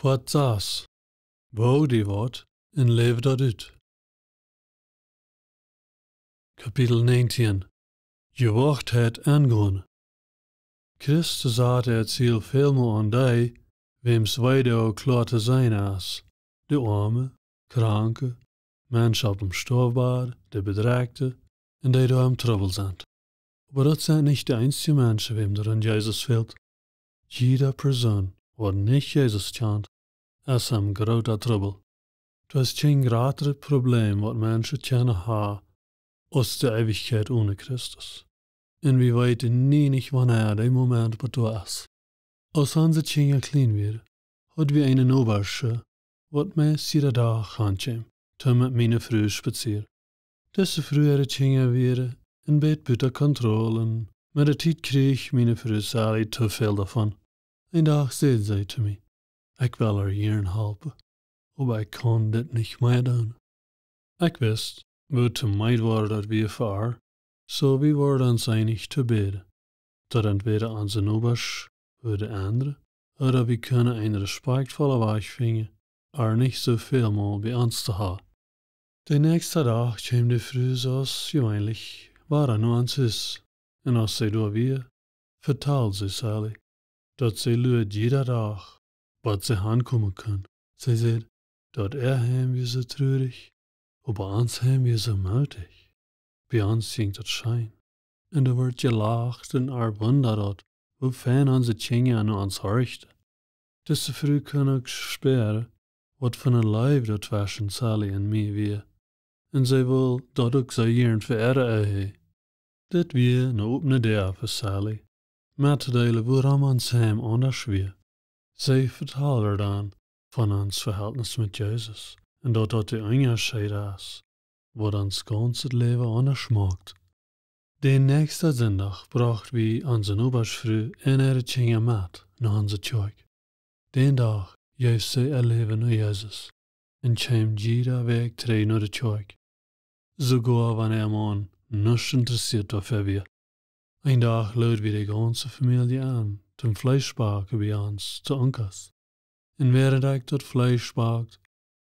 Wat saß, wo die wordt en leef dat uit. Kapitel 19. Je wordt het aangaan. Christus had het ziel veel meer aan die, wems weide ook klaar te zijn as. De arme, kranke, mensen op dem stoofbad, de bedreigde en die daar im Trouble zijn. Aber dat zijn niet de einzige mensen wem er an Jesus fehlt. Jeder Person, wat niet Jesus kent, is hem grote Trouble. Het is geen grotere probleem wat mensen kennen ha, als de eeuwigheid ohne Christus. En we weten niet wanneer die moment bedoeld is. Als onze tjinga klein weer, had we een obersche, wat mij iedere dag handjem, toen met mijn vrouw spazier. Deze vroegere tjinga weer, een beetje buiten controle, maar de tijd kreeg mijn vrouw Sally te veel daarvan. Een dag zei zij te mij, ik wil haar hierin helpen, maar ik kan dit niet meer doen. Ik wist, wat te meid wordt dat we voor, so we worden ons einig te beden. Dat entweder onze obers voor de andere, oder we kunnen een respectvolle weg vinden, er niet zoveel meer bij ons te hebben. De nächste dag kwam de vrouw zoals gewöhnlich, waar nu ons is, en als zij door weer, vertelde ze Sally, dat zij luid jeder dag, wat ze aankomen kan. Zij zei, dat hem weer zo treurig, aber ons hem weer zo mutig. Bij ons zingt het schijn, en er wordt gelacht en wonderd, hoe fijn onze tjinga aan ons horchte. Deze vrouw kan ook speren, wat van een lijf dat tussen Sally en mij weer, en zij wil dat ook zij hier vereren. Dit weer een opene deur voor Sally, met te delen waarom ons hem anders weer. Zij vertelde er dan van ons verhältnis met Jezus, en dat de onderscheid is, wat ons ganze leven anders maakt. De nächste zondag bracht we onze obersvrouw en haar tjinga met naar onze kerk. Den dag geeft zij haar leven naar Jezus, en kwam jeder weg terug naar de kerk. Sogar wanneer man niets interessiert dafür weer. Een dag luid we de ganze familie aan, zum Fleischbaken bij ons te onkas. En während ik dat Fleisch bakt,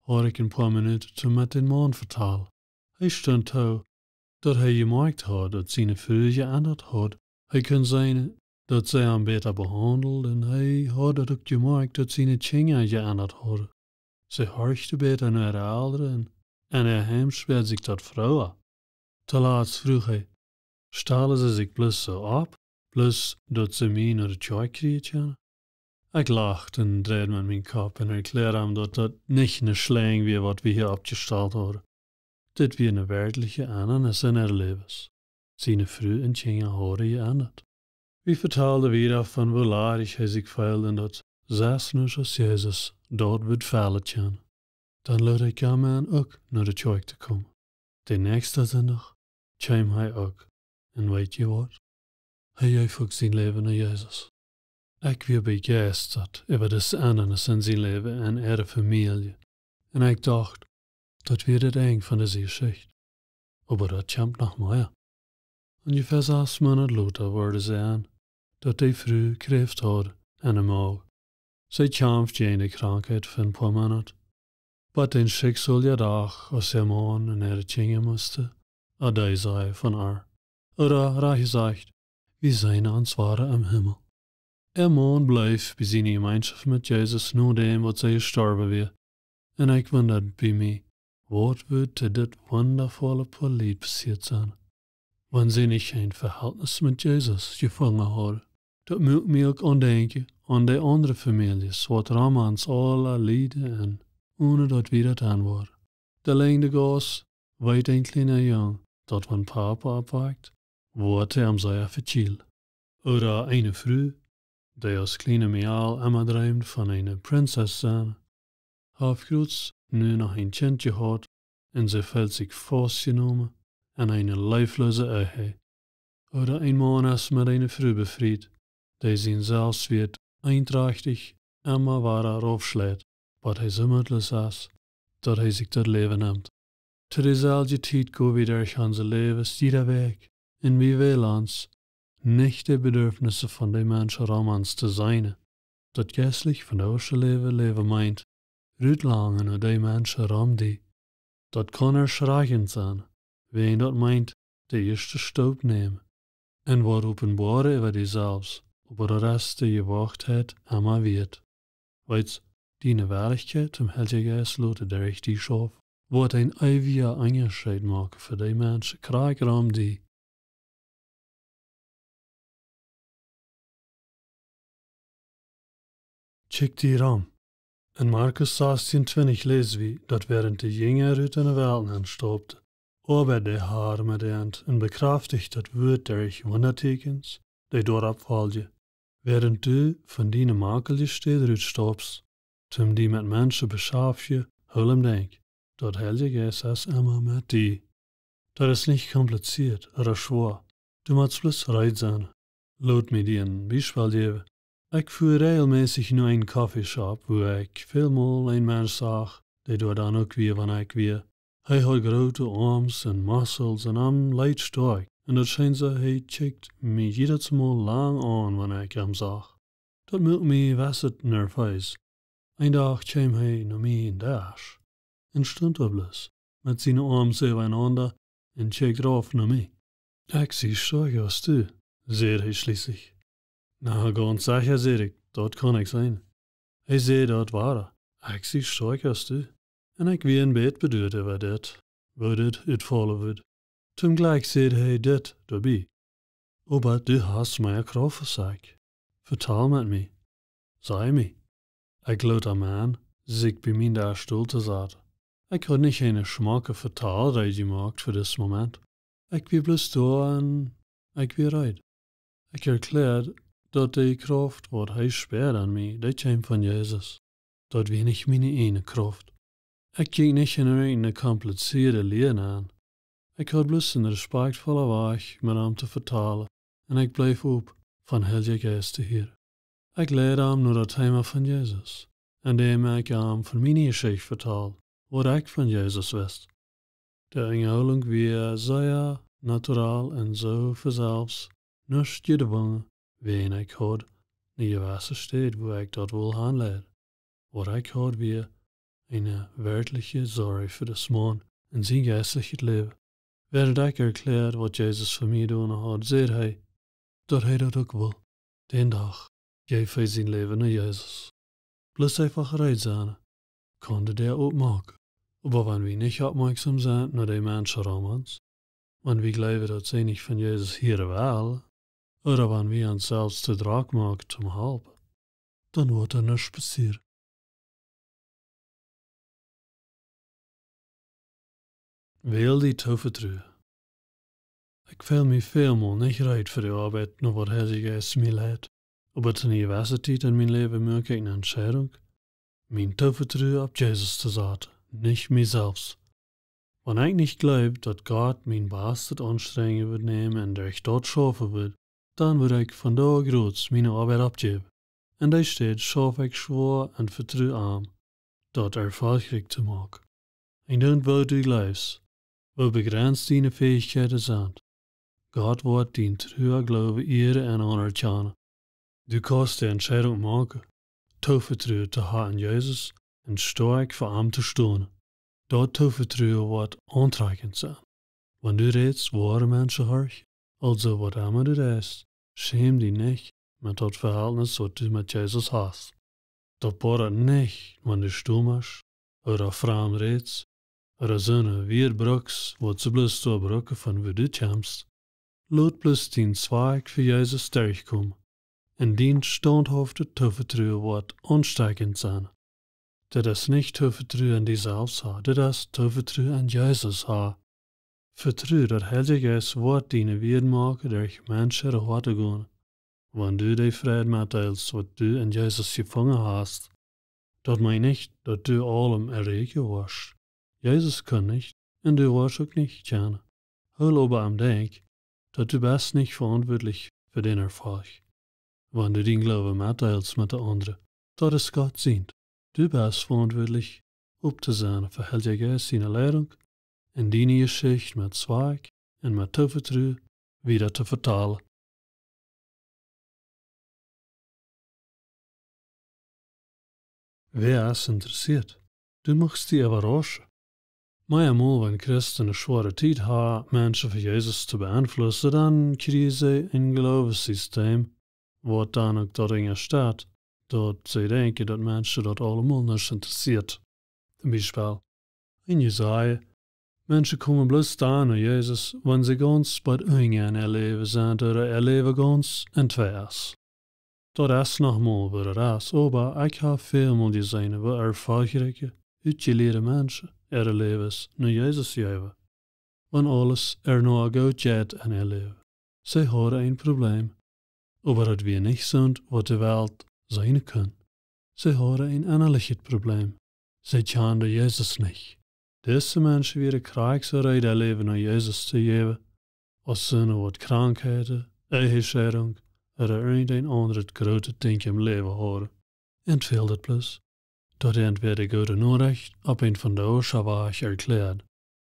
had ik een paar minuten te met den man vertalen. Hij stond toe dat hij gemerkt had dat zijn vrouw geändert had. Hij kon zijn dat zij hem beter behandeld en hij had ook gemerkt dat zijn tjinga geändert had. Zij horchte beter naar de ouderen en hem speelde zich tot vrouwen. Te laat vroeg hij, stellen ze zich plus zo op, plus dat ze mij naar de kerk kregen? Ik lachte en draaide met mijn kop en erklärte hem dat dat niet een slang weer wat we hier opgesteld hadden. Dit weer een werkelijke ananas in haar levens. Zijn vrouw en tjinga hadden geändert. We vertelden weer van hoe larig hij zich voelde en dat zelfs nu als Jezus dort wordt vallen kan. Dan luid ik hem aan ook naar de kerk te komen. De nächste zondag kwam hij ook. En weet je wat? Hij heeft ook zijn leven naar Jezus. Ik weer begeisterd over de ananas in zijn leven en haar familie. En ik dacht, dat weer het eind van deze geschichte. Aber dat komt nog meer. Ongeveer 6 maanden later worden ze aan dat die vrouw kreeft had en een maag. Zij kämpft gegen de krankheid voor een paar maanden. Wat een schicksal je dag als haar man en haar tjinga moesten, a die zei van haar. Oder recht gezegd, we zijn ons ware am Himmel. Haar man bleef bij zijn gemeenschap met Jezus na dem wat zij gestorven weer. En ik wonderde bij mij, wat wird dit wondervolle Lied passiert zijn? Wanneer ze niet geen verhältnis met Jezus gevangen hadden. Dat moet me ook aandenken aan de andere families, wat ramans alle lijden en ohne dat we dat aan waren. De lengde gas weet een kleine jong, dat van papa opwakt, wordt hem zeer verchild. Oder eine vrouw, die als kleine Meal immer droomt van een prinses zijn, heeft groots nu nog een kind gehad en ze voelt zich vastgenomen en een leefloze ehe. Oder een man is met een vrouw bevriend, die zijn zelfswert einträchtig immer weiter aufschlägt, wat hij zo moedeloos is, dat hij zich tot leven neemt. Te dezelfde tijd gaan we door onze levens jeder weg, en we willen ons niet de bedürfnissen van de mensen om ons te zijn. dat geestelijk van oude leven meint, uitlangen naar die mensen ram die. Dat kan schrijgend zijn, wien dat meint, de eerste stap nemen. En wat openbaren over die zelfs, op de rest die je wacht het, allemaal weet. Weits, die waardigheid om Heilige Geest laten der ich die schaf, wordt een eeuwige onderscheid maken voor die mensen, krijg ram die. Check die ram. In Markus 16:20 lezen we dat während de Jünger uit de Welt aanstapte, aber de Haar met de hand en bekrachtigt het woord der Wundertekens, die dorp volgde. Während du van die makelje steden uitstapst, zum die met mensen beschaaf je, hulm denk, dat Heilige Geest is immer met die. Dat is niet compliceerd oder schwer, du musst bloß reit sein. Laat me die een Beispiel geven. Ik voer regelmäßig naar een coffeeshop, wo ik veelmaal een mens zag, die door dan ook weer van ik weer. Hij had grote arms en muscles en am leicht sterk, en dat schijnt zo, hij checkt me jedes Mal lang aan wanneer ik hem zag. Dat maakt me wasset nerveus. Een dag kwam hij naar mij in dash, en stond er bloß, met zijn arms übereinander, en checkt rauf naar mij. Ik zie sterk als du, zei hij schließlich. Na, ganz sicher, zei ik, dat kan ik zijn. Hij zei dat waar, ik zie sterk als du. En ik wie een beet bedoeld over dit, waar dit uitvallen wordt. Toen gelijk zei hij dit daarbij. Aber du hast mij kracht verzagt. Vertel met mij. Zei mij. Ik laat een man zich bij mij daar stoel te zetten. Ik had niet een schmakke vertaalreis gemaakt voor dit moment. Ik wie bloß daar en ik wie rijdt. Ik erklärt dat die kracht wat hij speert aan mij, dat kwam van Jezus. Dat wie niet mijn ene kracht. Ik ging niet in een compliceerde leer aan. Ik had bloß een respectvolle weg met hem te vertalen en ik bleef op van Heilige Geest te horen. Ik leerde hem naar het thema van Jezus en dem ik hem van mijn geschichte vertaal, wat ik van Jezus wist. De inhouding weer zeer naturaal en zo vanzelfs, niets gedwongen, wien ik had, niet je wasse steed waar ik dat wil aanleiden. Wat ik had weer eine werkliche Sorge für das Mann en zijn geestelijk leven. Werd ik erklärt wat Jezus voor mij doen had, zei hij, dat hij dat ook wil. Den dag geef hij zijn leven naar Jezus. Bloß einfach rijdt zijn, konnte der opmaken. Aber wenn wir nicht aufmerksam sind naar die Menschen um uns, wenn wir glauben, dass sie nicht von Jesus hören wollen, oder wenn wir uns selbst zu Druck machen zum Helfen, dann wird nichts passieren. Wil die tovertruhe. Ik voel me veelmaal niet rijdt voor de arbeid naar wat Heilige Geest mij leidt. Aber ten universiteit in mijn leven maak ik een entscheidung, mijn tovertruhe op Jezus te zetten, nicht mir selbst. Wenn ich nicht glaub, dass Gott mein Bestes anstrengen wird nehmen und ich dort schaffen wird, dann würde ich von da groß meine Arbeit abgeben. Und da steht, schaffe ich schwor und vertraue ihm, dort erfolgreich zu machen. Und dann, wo du glaubst, wo begrenzt deine Fähigkeiten sind, Gott wird dein treuer Glaube Ehre und anerkennen. Du kannst die Entscheidung machen, toevertrouwen te haben in Jesus und stark für ihm zu stehen. Dat toevertrouwen wird aantrekkend sein. Wenn du redest, wahre Menschen hörst, also was immer du redest, schäm dich nicht mit das Verhältnis, was du mit Jesus hast. Das bedeutet nicht, wenn du stumm bist, oder fremd redest, oder so eine Wirt brauchst, was du bloß so brauchen von wo du kommst. Laat bloß dein Zweig für Jesus durchkommen. Und dein standhafte toevertrouwen wird ansteckend sein. Dat is niet toevertrouwen aan die zelfs ha, dat is toevertrouwen aan Jezus ha. Vertrouw dat Heilige Geest wordt dienen werden maken door mensen er hart te gaan. Wanneer du die vrede mitteilst wat du in Jezus gevangen hast, dat meint nicht, dat du allem erregen warst. Jezus kann nicht, und du warst auch nicht kennen. Hol aber am Denk, dat du bist nicht verantwortlich für den Erfolg. Wanneer du den Glaube mitteilst mit der anderen, dat is Gott sind. Du bist verantwortlich, op te zijn voor Heilige Geest seine Leidung en deine Geschichte met Zweig en met toevertrouwen wieder te vertalen. Wer is interessiert? Du magst die überraschen. Maar eenmaal wenn Christen een zware tijd hebben mensen voor Jezus te beïnvloeden, dan krijgen ze een geloofssysteem, wat dan ook daarin staat, dat ze denken dat mensen dat allemaal niet interesseert. Zum Beispiel, in Jesaja, mensen komen bloos staan naar Jezus, wanneer ze ganz bij ungen erleven zijn, oder erleven ganz en twee is. Dat is nogmaal wat er is, maar ik heb veel gezien wat ervaringsrijke, uitgeleerde mensen levens naar Jezus geven. Want alles nog goed gaat in haar leven. Ze hadden een probleem, maar dat we niet zijn wat de wereld zijn kan. Ze hadden een innerlijk probleem. Ze kenden Jezus niet. Deze mensen werden krijgsbereid leven naar Jezus te geven, als ze wat krankheden, echtscheiding, of een ander grote ding im leven hadden. En veel dat plus. Dat werd goede Nachricht op een van de Oorzaken erklärt.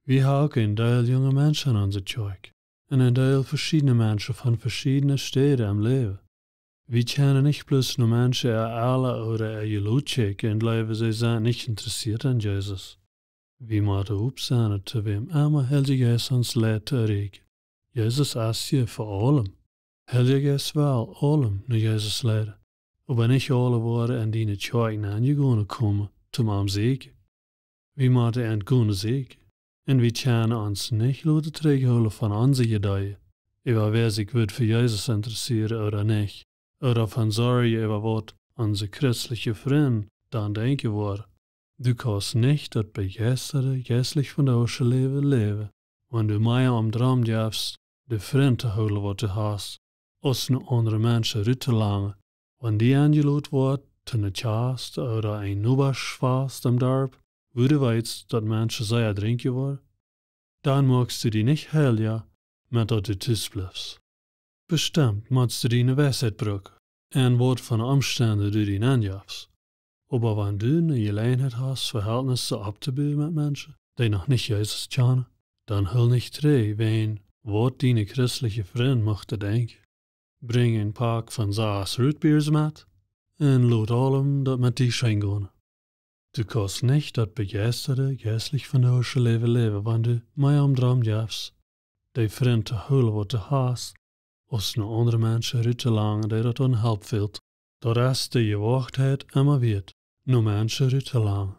We hebben ook een deel jonge mensen aan onze kerk. En een deel verschillende mensen van verschillende steden im leven. We kennen niet plus nur mensen alle oder geloofschick in het leven, ze zijn niet geïnteresseerd in Jezus. We moeten opstaan te wem immer Heilige Geest ons leidt te erreiken. Jezus is hier voor allem. Heilige Geest wil allem naar Jezus leiden. Maar niet alle worden in die kerk aangekomen komen, te hem zegen. We moeten aan kunnen zegen. En we kunnen ons niet laten terughouden van onze gedachten. Over wer zich wordt voor Jezus interesseren oder niet. Oder van zorgen over wat onze christelijke vrienden dan denken worden. Du kannst nicht dat begeisterde, geestlich van de Oosje leven, wanneer du mij om droom gevst, de vriend te houden wat du hast, als een andere mensen uit te langen. Wanneer die aangeloot wordt, te een chast oder een nubaschfast am dorp, wo du weißt, dat mensen zij drinken worden, dan magst du die niet helden, met dat du thuis blijft. Bestimmt moet du die een wijsheid broeken, en wat van omstanden du die aangevst. Aber wenn du eine Gelegenheit hast, Verhältnisse abzubauen mit Menschen, die noch nicht Jesus kennen, dann hol nicht drei, wen, was deine christliche Freund möchte denken. Bring ein Pack von 6 Rootbeers mit, und laat allem dat mit dich scheingehen. Du kannst nicht das begeisterte, geistlich von der Oosje leven, wenn du mij om droom gevst, die Freund te holen wat du hast, als een andere mensen uit te langen, die dat onhelp wilt. Dat is de gewachtheid immer wird. Nur Menschen uit te lang.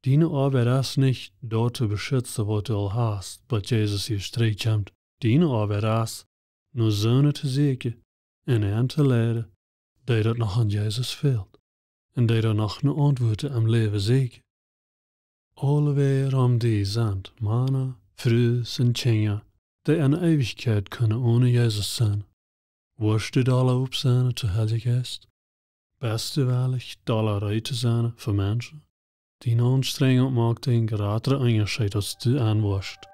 Deine Arbeit ist nicht, dort zu beschützen, was du al hast, was Jesus hier strijd komt. Deine Arbeit ist, nur Söhne te zeken en hen te leiden, die dat nog aan Jesus fehlt, en die dat nog een antwoord am leven zeken. Alle weer om die zijn, mannen, vrouwen en kinderen, die in eeuwigheid kunnen ohne Jesus zijn. Worst du alle op zijn te Heilige Geest? Best du wellicht dollarij te zijn voor mensen? Die aanstrengung maakt een grotere onderscheid als du aanwascht.